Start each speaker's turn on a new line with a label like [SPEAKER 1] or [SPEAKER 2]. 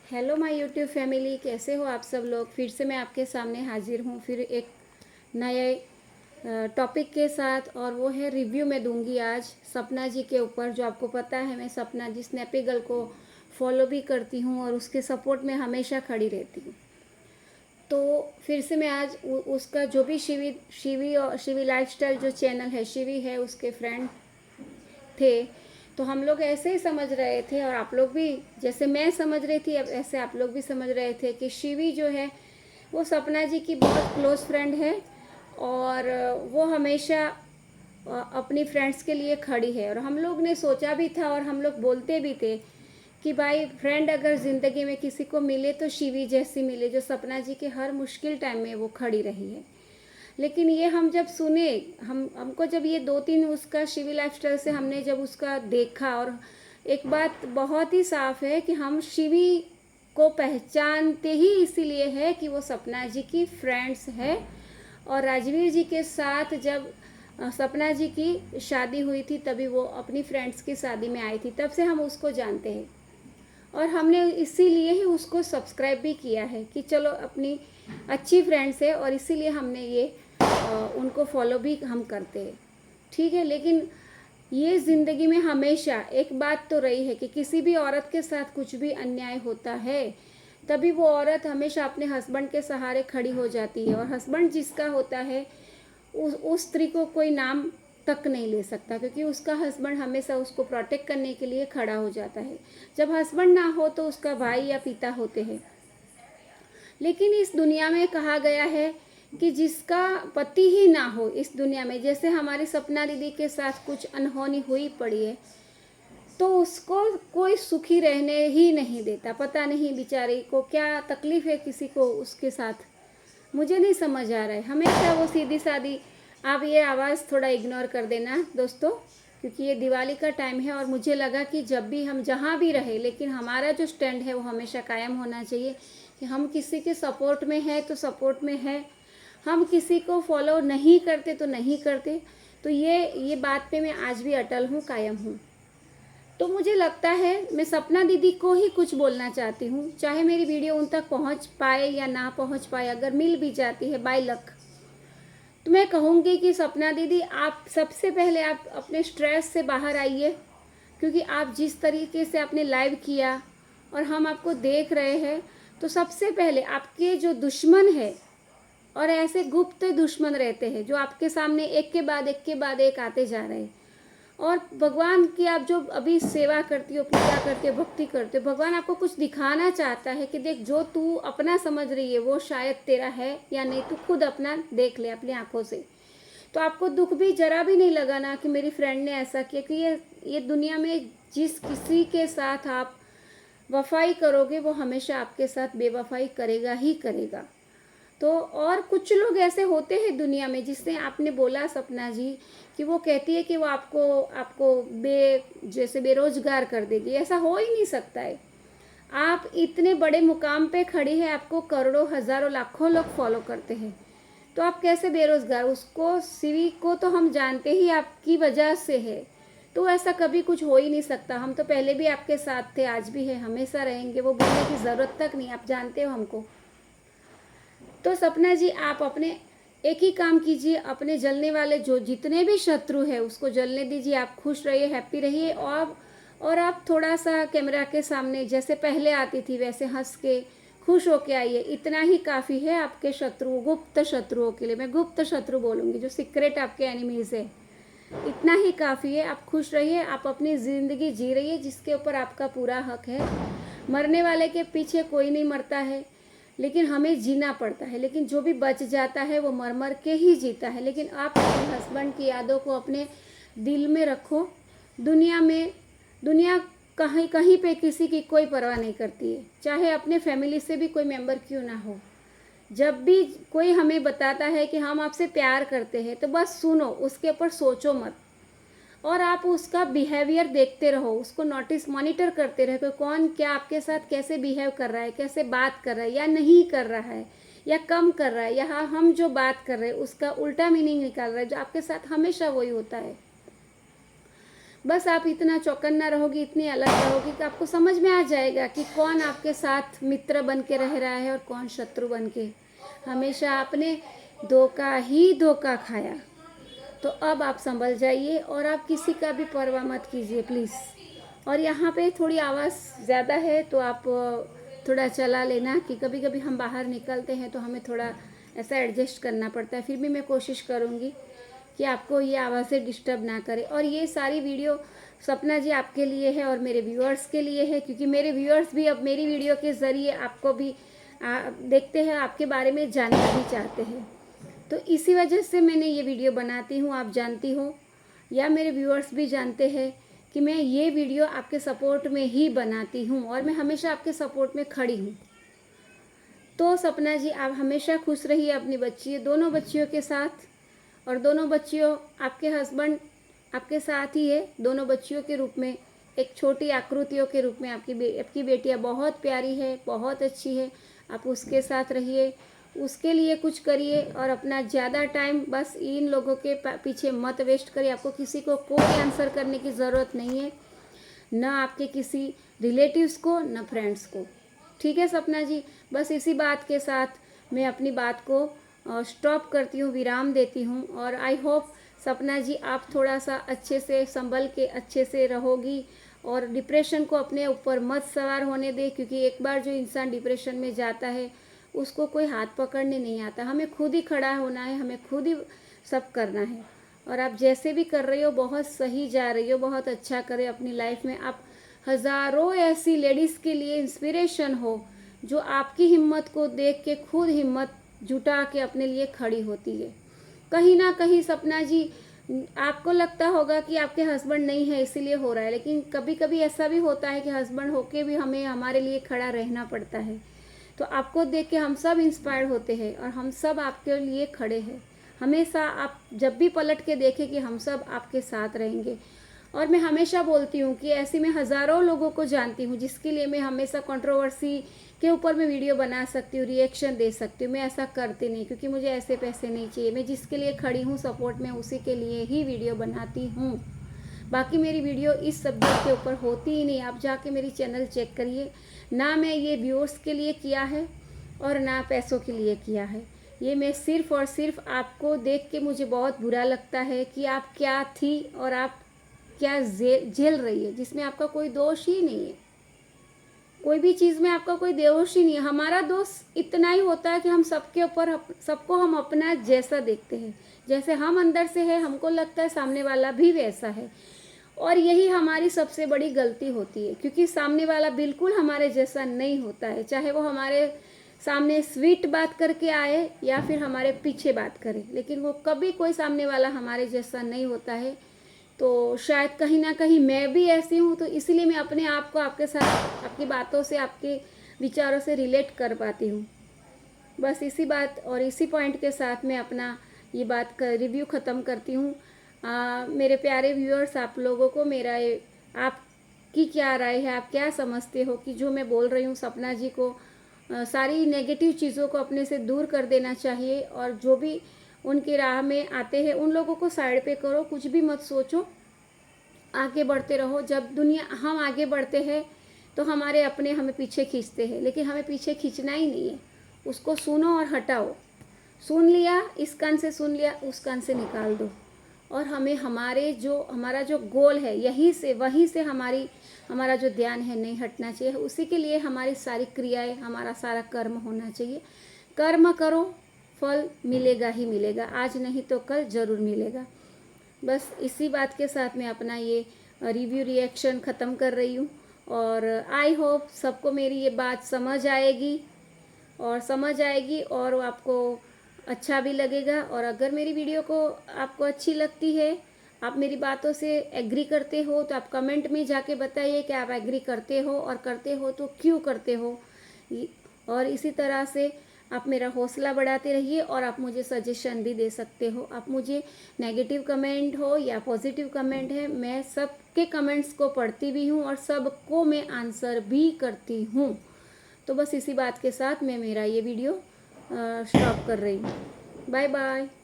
[SPEAKER 1] Hello my YouTube family, कैसे हो आप सब लोग। फिर से मैं आपके सामने हाजिर हूँ फिर एक नए टॉपिक के साथ। और वो है रिव्यू मैं दूंगी आज सपना जी के ऊपर। जो आपको पता है मैं सपना जी स्नैपी गर्ल को फॉलो भी करती हूँ और उसके सपोर्ट में हमेशा खड़ी रहती हूँ। तो फिर से मैं आज उसका जो भी शिवी शिवी और शिवी लाइफस्टाइल जो चैनल है, शिवी है उसके फ्रेंड थे, तो हम लोग ऐसे ही समझ रहे थे और आप लोग भी जैसे मैं समझ रही थी अब ऐसे आप लोग भी समझ रहे थे कि शिवी जो है वो सपना जी की बहुत क्लोज फ्रेंड है और वो हमेशा अपनी फ्रेंड्स के लिए खड़ी है। और हम लोग ने सोचा भी था और हम लोग बोलते भी थे कि भाई फ्रेंड अगर ज़िंदगी में किसी को मिले तो शिवी जैसी मिले, जो सपना जी के हर मुश्किल टाइम में वो खड़ी रही है। लेकिन ये हम जब सुने, हमको जब ये 2-3 उसका शिवी लाइफस्टाइल से हमने जब उसका देखा, और एक बात बहुत ही साफ है कि हम शिवी को पहचानते ही इसीलिए है कि वो सपना जी की फ्रेंड्स है। और राजवीर जी के साथ जब सपना जी की शादी हुई थी तभी वो अपनी फ्रेंड्स की शादी में आई थी, तब से हम उसको जानते हैं। और हमने इसीलिए ही उसको सब्सक्राइब भी किया है कि चलो अपनी अच्छी फ्रेंड्स है और इसीलिए हमने ये उनको फॉलो भी हम करते हैं। ठीक है, लेकिन ये ज़िंदगी में हमेशा एक बात तो रही है कि किसी भी औरत के साथ कुछ भी अन्याय होता है तभी वो औरत हमेशा अपने हस्बैंड के सहारे खड़ी हो जाती है। और हस्बैंड जिसका होता है उस स्त्री को कोई नाम तक नहीं ले सकता, क्योंकि उसका हस्बैंड हमेशा उसको प्रोटेक्ट करने के लिए खड़ा हो जाता है। जब हस्बैंड ना हो तो उसका भाई या पिता होते हैं। लेकिन इस दुनिया में कहा गया है कि जिसका पति ही ना हो इस दुनिया में, जैसे हमारी सपना दीदी के साथ कुछ अनहोनी हुई पड़ी है, तो उसको कोई सुखी रहने ही नहीं देता। पता नहीं बेचारी को क्या तकलीफ है किसी को उसके साथ, मुझे नहीं समझ आ रहा है। हमेशा वो सीधी सादी, आप ये आवाज़ थोड़ा इग्नोर कर देना दोस्तों, क्योंकि ये दिवाली का टाइम है और मुझे लगा कि जब भी हम जहाँ भी रहे लेकिन हमारा जो स्टैंड है वो हमेशा कायम होना चाहिए कि हम किसी के सपोर्ट में है तो सपोर्ट में है, हम किसी को फॉलो नहीं करते तो नहीं करते। तो ये बात पे मैं आज भी अटल हूँ, कायम हूँ। तो मुझे लगता है मैं सपना दीदी को ही कुछ बोलना चाहती हूँ, चाहे मेरी वीडियो उन तक पहुँच पाए या ना पहुँच पाए, अगर मिल भी जाती है बाय लक, तो मैं कहूँगी कि सपना दीदी आप सबसे पहले आप अपने स्ट्रेस से बाहर आइए, क्योंकि आप जिस तरीके से आपने लाइव किया और हम आपको देख रहे हैं, तो सबसे पहले आपके जो दुश्मन है, और ऐसे गुप्त दुश्मन रहते हैं जो आपके सामने एक के बाद एक के बाद एक आते जा रहे हैं। और भगवान की आप जो अभी सेवा करती हो, पूजा करते हो, भक्ति करते हो, भगवान आपको कुछ दिखाना चाहता है कि देख जो तू अपना समझ रही है वो शायद तेरा है या नहीं, तू खुद अपना देख ले अपनी आंखों से। तो आपको दुख भी जरा भी नहीं लगा ना कि मेरी फ्रेंड ने ऐसा किया, कि ये दुनिया में जिस किसी के साथ आप वफाई करोगे वो हमेशा आपके साथ बेवफाई करेगा ही करेगा। तो और कुछ लोग ऐसे होते हैं दुनिया में, जिसने आपने बोला सपना जी कि वो कहती है कि वो आपको आपको जैसे बेरोजगार कर देगी, ऐसा हो ही नहीं सकता है। आप इतने बड़े मुकाम पे खड़ी है, आपको करोड़ों हजारों लाखों लोग फॉलो करते हैं, तो आप कैसे बेरोजगार। उसको सीवी को तो हम जानते ही आपकी वजह से है, तो ऐसा कभी कुछ हो ही नहीं सकता। हम तो पहले भी आपके साथ थे, आज भी है, हमेशा रहेंगे, वो बोलने की ज़रूरत तक नहीं, आप जानते हो हमको। तो सपना जी आप अपने एक ही काम कीजिए, अपने जलने वाले जो जितने भी शत्रु है उसको जलने दीजिए, आप खुश रहिए, हैप्पी रहिए। और आप थोड़ा सा कैमरा के सामने जैसे पहले आती थी वैसे हंस के खुश होके आइए, इतना ही काफ़ी है आपके शत्रु, गुप्त शत्रुओं के लिए। मैं गुप्त शत्रु बोलूँगी, जो सीक्रेट आपके एनिमीज़ है, इतना ही काफ़ी है। आप खुश रहिए, आप अपनी ज़िंदगी जी रहिए जिसके ऊपर आपका पूरा हक है। मरने वाले के पीछे कोई नहीं मरता है, लेकिन हमें जीना पड़ता है। लेकिन जो भी बच जाता है वो मर मर के ही जीता है। लेकिन आप अपने हस्बैंड की यादों को अपने दिल में रखो। दुनिया कहीं कहीं पे किसी की कोई परवाह नहीं करती है, चाहे अपने फैमिली से भी कोई मेंबर क्यों ना हो। जब भी कोई हमें बताता है कि हम आपसे प्यार करते हैं, तो बस सुनो, उसके ऊपर सोचो मत। और आप उसका बिहेवियर देखते रहो, उसको नोटिस मॉनिटर करते रहो कि कौन क्या आपके साथ कैसे बिहेव कर रहा है, कैसे बात कर रहा है या नहीं कर रहा है, या कम कर रहा है, या हम जो बात कर रहे हैं उसका उल्टा मीनिंग निकाल रहा है, जो आपके साथ हमेशा वही होता है। बस आप इतना चौकन्ना रहोगी, इतनी अलग रहोगी कि आपको समझ में आ जाएगा कि कौन आपके साथ मित्र बन के रह रहा है और कौन शत्रु बन के। हमेशा आपने धोखा ही धोखा खाया। तो अब आप संभल जाइए और आप किसी का भी परवाह मत कीजिए प्लीज़। और यहाँ पे थोड़ी आवाज़ ज़्यादा है तो आप थोड़ा चला लेना, कि कभी कभी हम बाहर निकलते हैं तो हमें थोड़ा ऐसा एडजस्ट करना पड़ता है। फिर भी मैं कोशिश करूँगी कि आपको ये आवाज़ें डिस्टर्ब ना करे। और ये सारी वीडियो सपना जी आपके लिए है और मेरे व्यूअर्स के लिए है, क्योंकि मेरे व्यूअर्स भी अब मेरी वीडियो के ज़रिए आपको भी देखते हैं, आपके बारे में जानना भी चाहते हैं। तो इसी वजह से मैंने ये वीडियो बनाती हूँ। आप जानती हो या मेरे व्यूअर्स भी जानते हैं कि मैं ये वीडियो आपके सपोर्ट में ही बनाती हूँ और मैं हमेशा आपके सपोर्ट में खड़ी हूँ। तो सपना जी आप हमेशा खुश रहिए अपनी बच्ची, दोनों बच्चियों के साथ। और दोनों बच्चियों, आपके हस्बैंड आपके साथ ही है, दोनों बच्चियों के रूप में, एक छोटी आकृतियों के रूप में। आपकी बेटियाँ बहुत प्यारी है, बहुत अच्छी है। आप उसके साथ रहिए, उसके लिए कुछ करिए और अपना ज़्यादा टाइम बस इन लोगों के पीछे मत वेस्ट करिए। आपको किसी को कोई आंसर करने की ज़रूरत नहीं है, ना आपके किसी रिलेटिव्स को, ना फ्रेंड्स को। ठीक है सपना जी, बस इसी बात के साथ मैं अपनी बात को स्टॉप करती हूँ, विराम देती हूँ। और आई होप सपना जी आप थोड़ा सा अच्छे से संभल के अच्छे से रहोगी और डिप्रेशन को अपने ऊपर मत सवार होने दे, क्योंकि एक बार जो इंसान डिप्रेशन में जाता है उसको कोई हाथ पकड़ने नहीं आता। हमें खुद ही खड़ा होना है, हमें खुद ही सब करना है। और आप जैसे भी कर रही हो बहुत सही जा रही हो, बहुत अच्छा करें अपनी लाइफ में। आप हज़ारों ऐसी लेडीज़ के लिए इंस्पिरेशन हो जो आपकी हिम्मत को देख के खुद हिम्मत जुटा के अपने लिए खड़ी होती है। कहीं ना कहीं सपना जी आपको लगता होगा कि आपके हस्बैंड नहीं है इसीलिए हो रहा है, लेकिन कभी कभी ऐसा भी होता है कि हस्बैंड होके भी हमें हमारे लिए खड़ा रहना पड़ता है। तो आपको देख के हम सब इंस्पायर होते हैं और हम सब आपके लिए खड़े हैं। हमेशा आप जब भी पलट के देखें कि हम सब आपके साथ रहेंगे। और मैं हमेशा बोलती हूँ कि ऐसी मैं हज़ारों लोगों को जानती हूँ जिसके लिए मैं हमेशा कंट्रोवर्सी के ऊपर मैं वीडियो बना सकती हूँ, रिएक्शन दे सकती हूँ। मैं ऐसा करती नहीं, क्योंकि मुझे ऐसे पैसे नहीं चाहिए। मैं जिसके लिए खड़ी हूँ सपोर्ट में, उसी के लिए ही वीडियो बनाती हूँ। बाकी मेरी वीडियो इस सब्जेक्ट के ऊपर होती ही नहीं। आप जाके मेरी चैनल चेक करिए, ना मैं ये व्यूअर्स के लिए किया है और ना पैसों के लिए किया है। ये मैं सिर्फ़ और सिर्फ आपको देख के मुझे बहुत बुरा लगता है कि आप क्या थी और आप क्या झेल रही है, जिसमें आपका कोई दोष ही नहीं है। कोई भी चीज़ में आपका कोई दोष ही नहीं है। हमारा दोष इतना ही होता है कि हम सबके ऊपर सबको हम अपना जैसा देखते हैं। जैसे हम अंदर से है, हमको लगता है सामने वाला भी वैसा है। और यही हमारी सबसे बड़ी गलती होती है, क्योंकि सामने वाला बिल्कुल हमारे जैसा नहीं होता है। चाहे वो हमारे सामने स्वीट बात करके आए या फिर हमारे पीछे बात करे, लेकिन वो कभी कोई सामने वाला हमारे जैसा नहीं होता है। तो शायद कहीं ना कहीं मैं भी ऐसी हूँ, तो इसलिए मैं अपने आप को आपके साथ, आपकी बातों से, आपके विचारों से रिलेट कर पाती हूँ। बस इसी बात और इसी पॉइंट के साथ मैं अपना ये बात का रिव्यू ख़त्म करती हूँ। मेरे प्यारे व्यूअर्स, आप लोगों को मेरा आपकी क्या राय है, आप क्या समझते हो कि जो मैं बोल रही हूँ सपना जी को सारी नेगेटिव चीज़ों को अपने से दूर कर देना चाहिए, और जो भी उनकी राह में आते हैं उन लोगों को साइड पे करो, कुछ भी मत सोचो, आगे बढ़ते रहो। जब दुनिया हम आगे बढ़ते हैं तो हमारे अपने हमें पीछे खींचते हैं, लेकिन हमें पीछे खींचना ही नहीं है। उसको सुनो और हटाओ। सुन लिया, इस कान से सुन लिया, उस कान से निकाल दो। और हमें हमारा जो गोल है वहीं से हमारा जो ध्यान है नहीं हटना चाहिए। उसी के लिए हमारी सारी क्रियाएं, हमारा सारा कर्म होना चाहिए। कर्म करो, फल मिलेगा ही मिलेगा, आज नहीं तो कल ज़रूर मिलेगा। बस इसी बात के साथ मैं अपना ये रिव्यू रिएक्शन ख़त्म कर रही हूँ। और आई होप सबको मेरी ये बात समझ आएगी और आपको अच्छा भी लगेगा। और अगर मेरी वीडियो को आपको अच्छी लगती है, आप मेरी बातों से एग्री करते हो, तो आप कमेंट में जाके बताइए कि आप एग्री करते हो, और करते हो तो क्यों करते हो। और इसी तरह से आप मेरा हौसला बढ़ाते रहिए, और आप मुझे सजेशन भी दे सकते हो। आप मुझे नेगेटिव कमेंट हो या पॉजिटिव कमेंट है, मैं सबके कमेंट्स को पढ़ती भी हूँ और सबको मैं आंसर भी करती हूँ। तो बस इसी बात के साथ मैं मेरा ये वीडियो स्टॉप कर रही हूँ। Bye bye.